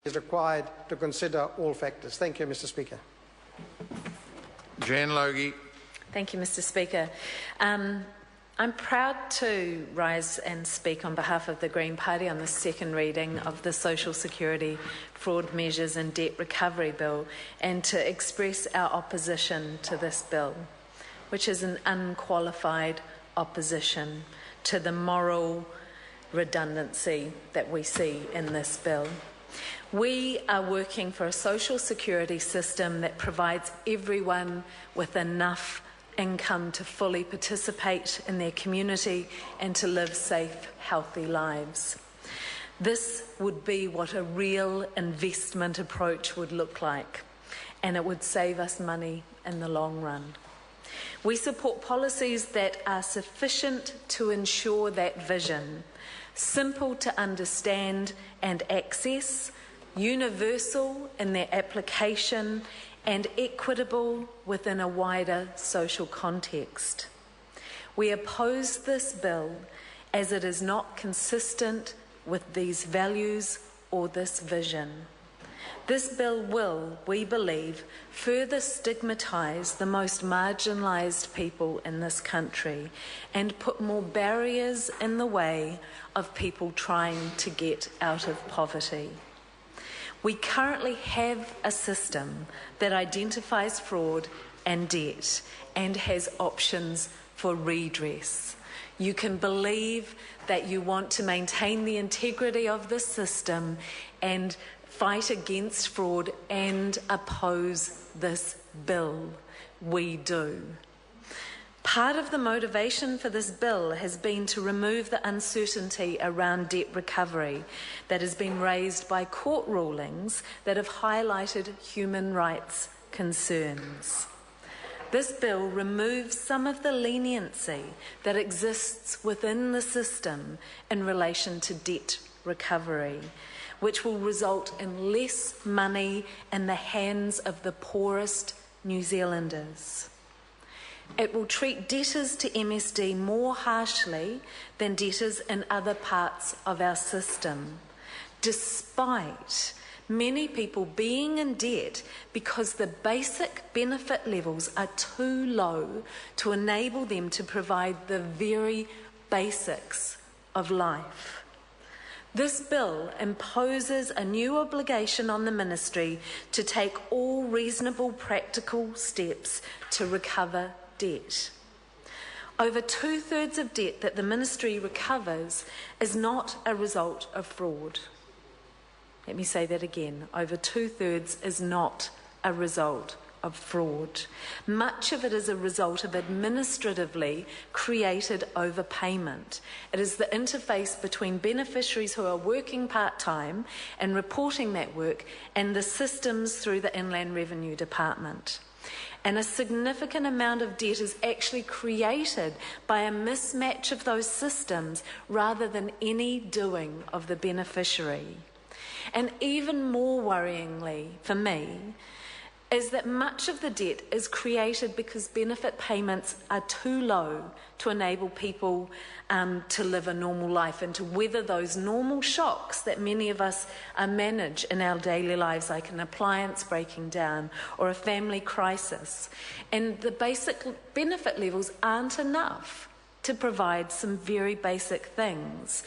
is required to consider all factors. Thank you, Mr. Speaker. Jan Logie. Thank you, Mr. Speaker. I'm proud to rise and speak on behalf of the Green Party on the second reading of the Social Security Fraud Measures and Debt Recovery Bill, and to express our opposition to this bill, which is an unqualified opposition to the moral redundancy that we see in this bill. We are working for a social security system that provides everyone with enough income to fully participate in their community and to live safe, healthy lives. This would be what a real investment approach would look like, and it would save us money in the long run. We support policies that are sufficient to ensure that vision, simple to understand and access, universal in their application, and equitable within a wider social context. We oppose this bill as it is not consistent with these values or this vision. This bill will, we believe, further stigmatise the most marginalised people in this country and put more barriers in the way of people trying to get out of poverty. We currently have a system that identifies fraud and debt and has options for redress. You can believe that you want to maintain the integrity of the system and fight against fraud and oppose this bill. We do. Part of the motivation for this bill has been to remove the uncertainty around debt recovery that has been raised by court rulings that have highlighted human rights concerns. This bill removes some of the leniency that exists within the system in relation to debt recovery, which will result in less money in the hands of the poorest New Zealanders. It will treat debtors to MSD more harshly than debtors in other parts of our system, despite many people being in debt because the basic benefit levels are too low to enable them to provide the very basics of life. This bill imposes a new obligation on the Ministry to take all reasonable practical steps to recover debt. Over 2/3 of debt that the Ministry recovers is not a result of fraud. Let me say that again. Over 2/3 is not a result of fraud. Much of it is a result of administratively created overpayment. It is the interface between beneficiaries who are working part-time and reporting that work and the systems through the Inland Revenue Department. And a significant amount of debt is actually created by a mismatch of those systems rather than any doing of the beneficiary. And even more worryingly for me is that much of the debt is created because benefit payments are too low to enable people to live a normal life and to weather those normal shocks that many of us manage in our daily lives, like an appliance breaking down or a family crisis. And the basic benefit levels aren't enough to provide some very basic things.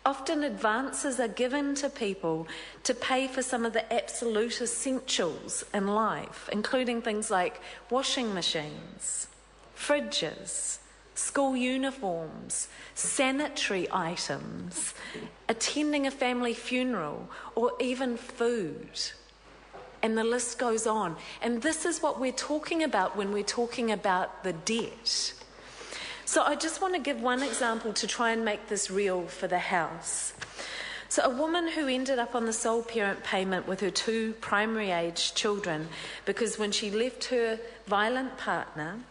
Often advances are given to people to pay for some of the absolute essentials in life, including things like washing machines, fridges, school uniforms, sanitary items, attending a family funeral, or even food. And the list goes on. And this is what we're talking about when we're talking about the debt. So I just want to give one example to try and make this real for the House. So a woman who ended up on the sole parent payment with her 2 primary-aged children because when she left her violent partner,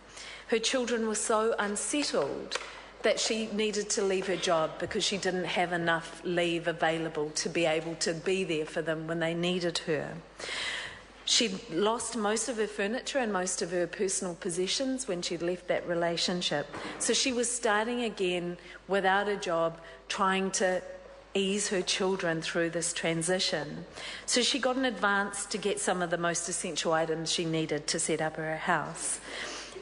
her children were so unsettled that she needed to leave her job because she didn't have enough leave available to be able to be there for them when they needed her. She'd lost most of her furniture and most of her personal possessions when she'd left that relationship. So she was starting again without a job, trying to ease her children through this transition. So she got an advance to get some of the most essential items she needed to set up her house.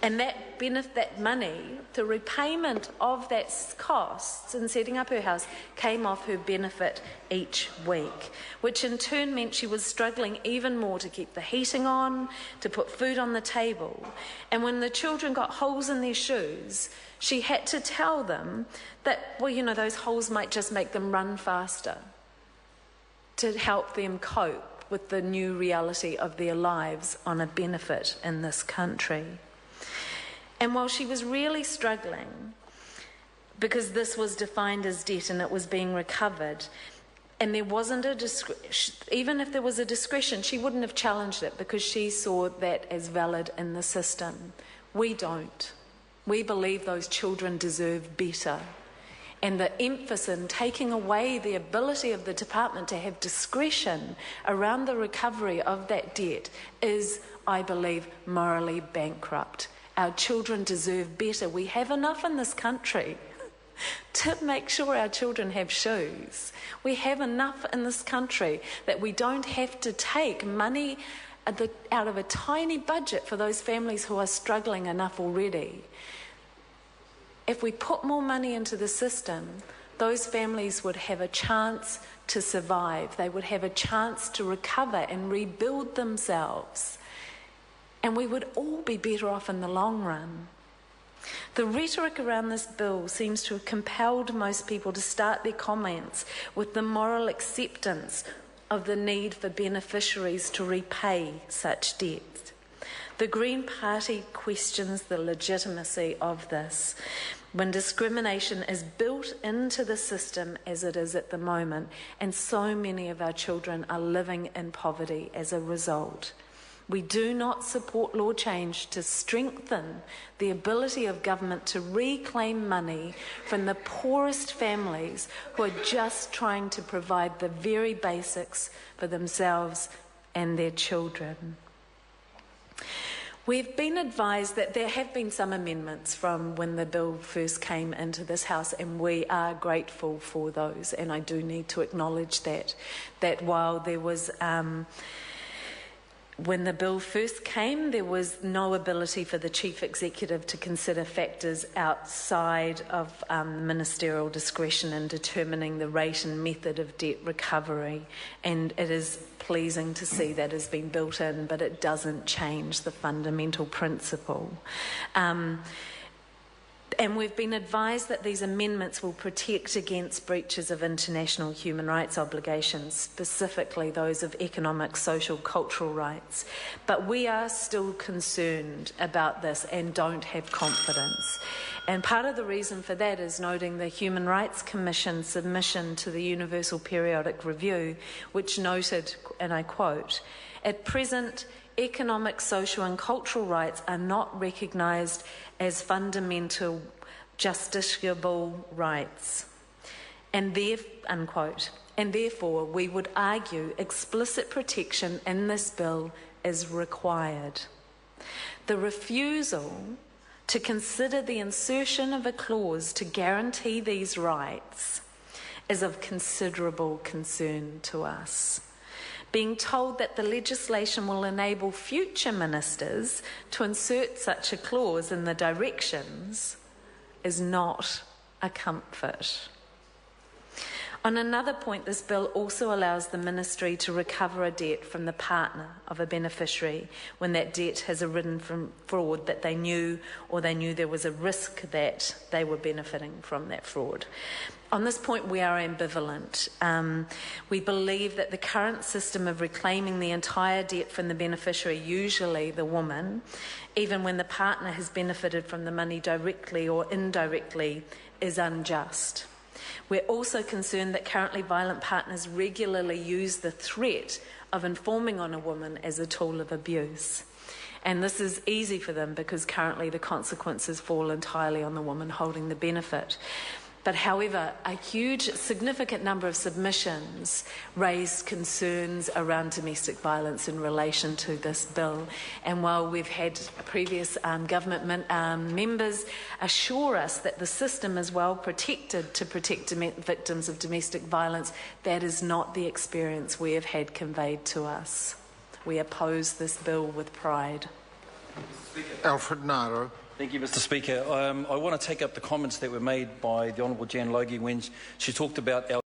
And that money, the repayment of that costs in setting up her house, came off her benefit each week, which in turn meant she was struggling even more to keep the heating on, to put food on the table. And when the children got holes in their shoes, she had to tell them that, well, you know, those holes might just make them run faster, to help them cope with the new reality of their lives on a benefit in this country. And while she was really struggling, because this was defined as debt and it was being recovered, and there wasn't even if there was a discretion, she wouldn't have challenged it because she saw that as valid in the system. We don't. We believe those children deserve better. And the emphasis in taking away the ability of the department to have discretion around the recovery of that debt is, I believe, morally bankrupt. Our children deserve better. We have enough in this country to make sure our children have shoes. We have enough in this country that we don't have to take money out of a tiny budget for those families who are struggling enough already. If we put more money into the system, those families would have a chance to survive. They would have a chance to recover and rebuild themselves. And we would all be better off in the long run. The rhetoric around this bill seems to have compelled most people to start their comments with the moral acceptance of the need for beneficiaries to repay such debt. The Green Party questions the legitimacy of this when discrimination is built into the system as it is at the moment, and so many of our children are living in poverty as a result. We do not support law change to strengthen the ability of government to reclaim money from the poorest families who are just trying to provide the very basics for themselves and their children. We've been advised that there have been some amendments from when the bill first came into this House, and we are grateful for those. And I do need to acknowledge that while there was... When the bill first came, there was no ability for the Chief Executive to consider factors outside of ministerial discretion in determining the rate and method of debt recovery. And it is pleasing to see that has been built in, but it doesn't change the fundamental principle. And we've been advised that these amendments will protect against breaches of international human rights obligations, specifically those of economic, social, cultural rights. But we are still concerned about this and don't have confidence. And part of the reason for that is noting the Human Rights Commission submission to the Universal Periodic Review, which noted, and I quote, "At present, economic, social and cultural rights are not recognised as fundamental justiciable rights, and therefore we would argue explicit protection in this bill is required. The refusal to consider the insertion of a clause to guarantee these rights is of considerable concern to us. Being told that the legislation will enable future ministers to insert such a clause in the directions is not a comfort." On another point, this bill also allows the ministry to recover a debt from the partner of a beneficiary when that debt has arisen from fraud that they knew, or they knew there was a risk that they were benefiting from that fraud. On this point, we are ambivalent. We believe that the current system of reclaiming the entire debt from the beneficiary, usually the woman, even when the partner has benefited from the money directly or indirectly, is unjust. We're also concerned that currently violent partners regularly use the threat of informing on a woman as a tool of abuse. And this is easy for them because currently the consequences fall entirely on the woman holding the benefit. But however, a huge, significant number of submissions raised concerns around domestic violence in relation to this bill. And while we've had previous government members assure us that the system is well protected to protect victims of domestic violence, that is not the experience we have had conveyed to us. We oppose this bill with pride. Alfred Naro. Thank you, Mr. Speaker. I want to take up the comments that were made by the Honourable Jan Logie when she talked about our